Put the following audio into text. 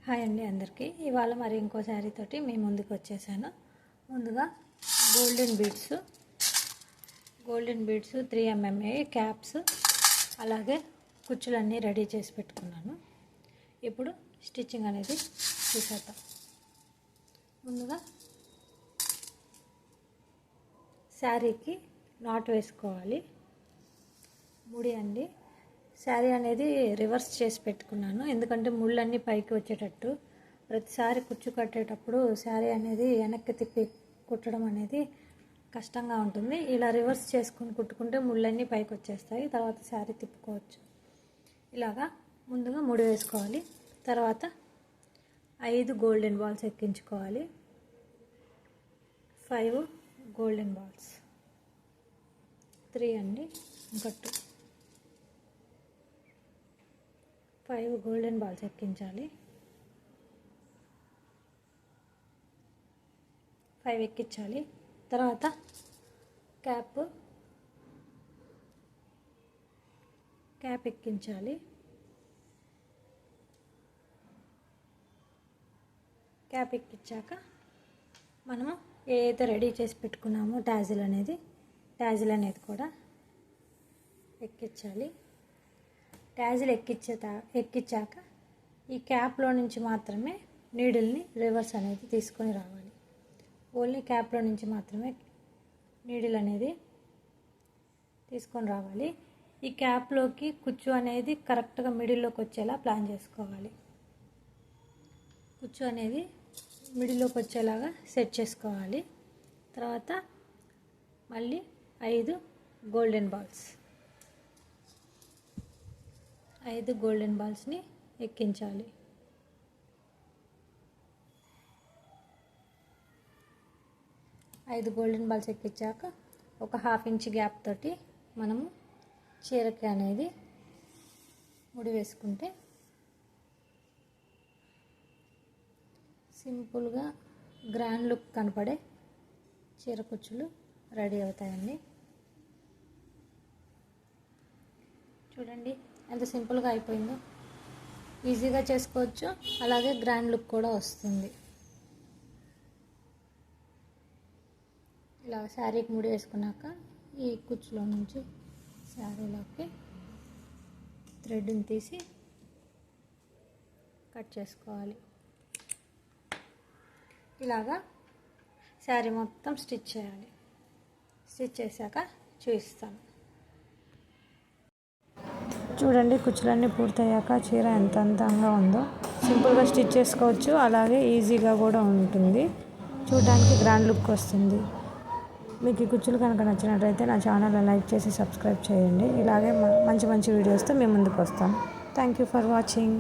Hi అండి అందరికీ. ఇవాళ మరి ఇంకో శారీ తోటి మీ ముందుకు వచ్చేసాను. ముందుగా గోల్డెన్ బీడ్స్ 3 mm క్యాప్స్ అలాగే కుచ్చులన్నీ రెడీ చేసి పెట్టుకున్నాను. ఇప్పుడు స్టిచ్చింగ్ అనేది చూసేద్దాం. ముందుగా శారీకి నాట్ వేసుకోవాలి. ముడి అండి. శారీ అనేది రివర్స్ చేసి పెట్టుకున్నాను, ఎందుకంటే ముళ్ళన్నీ పైకి వచ్చేటట్టు. ప్రతిసారి కుచ్చు కట్టేటప్పుడు శారీ అనేది వెనక్కి తిప్పి కుట్టడం అనేది కష్టంగా ఉంటుంది. ఇలా రివర్స్ చేసుకుని కుట్టుకుంటే ముళ్ళన్నీ పైకి వచ్చేస్తాయి, తర్వాత శారీ తిప్పుకోవచ్చు. ఇలాగా ముందుగా ముడి వేసుకోవాలి. తర్వాత 5 గోల్డెన్ బాల్స్ ఎక్కించుకోవాలి. 5 గోల్డెన్ బాల్స్, 3 అండి, ఇంకా 2, 5 గోల్డెన్ బాల్స్ ఎక్కించాలి. 5 ఎక్కించాలి. తర్వాత క్యాప్ ఎక్కించాలి. క్యాప్ ఎక్కించాక మనము ఏదైతే రెడీ చేసి పెట్టుకున్నామో టాజిల్ అనేది కూడా ఎక్కించాలి. టాజిల్ ఎక్కించాక ఈ క్యాప్లో నుంచి మాత్రమే నీడిల్ని రివర్స్ అనేది తీసుకొని రావాలి. ఓన్లీ క్యాప్లో నుంచి మాత్రమే నీడిల్ అనేది తీసుకొని రావాలి. ఈ క్యాప్లోకి కుచ్చు అనేది కరెక్ట్గా మిడిల్లోకి వచ్చేలా ప్లాన్ చేసుకోవాలి. కుచ్చు అనేది మిడిల్లోకి వచ్చేలాగా సెట్ చేసుకోవాలి. తర్వాత మళ్ళీ 5 గోల్డెన్ బాల్స్ని ఎక్కించాలి. 5 గోల్డెన్ బాల్స్ ఎక్కించాక ఒక 1/2 ఇంచ్ గ్యాప్ తోటి మనము చీరకి అనేది ముడి వేసుకుంటే సింపుల్గా గ్రాండ్ లుక్ కనపడే చీర కుచ్చులు రెడీ అవుతాయండి. చూడండి ఎంత సింపుల్గా అయిపోయిందో. ఈజీగా చేసుకోవచ్చు, అలాగే గ్రాండ్ లుక్ కూడా వస్తుంది. ఇలా శారీకి ముడి వేసుకున్నాక ఈ కుచ్చులో నుంచి శారీలోకి థ్రెడ్ని తీసి కట్ చేసుకోవాలి. ఇలాగా శారీ మొత్తం స్టిచ్ చేయాలి. స్టిచ్ చేశాక చూపిస్తాను. చూడండి, కుచ్చులన్నీ పూర్తయ్యాక చీర ఎంత అందంగా ఉందో. సింపుల్గా స్టిచ్ చేసుకోవచ్చు, అలాగే ఈజీగా కూడా ఉంటుంది. చూడడానికి గ్రాండ్ లుక్ వస్తుంది. మీకు ఈ కుచ్చులు కనుక నచ్చినట్లయితే నా ఛానల్ లైక్ చేసి సబ్స్క్రైబ్ చేయండి. ఇలాగే మంచి వీడియోస్తో మేము ముందుకు వస్తాం. Thank you for watching.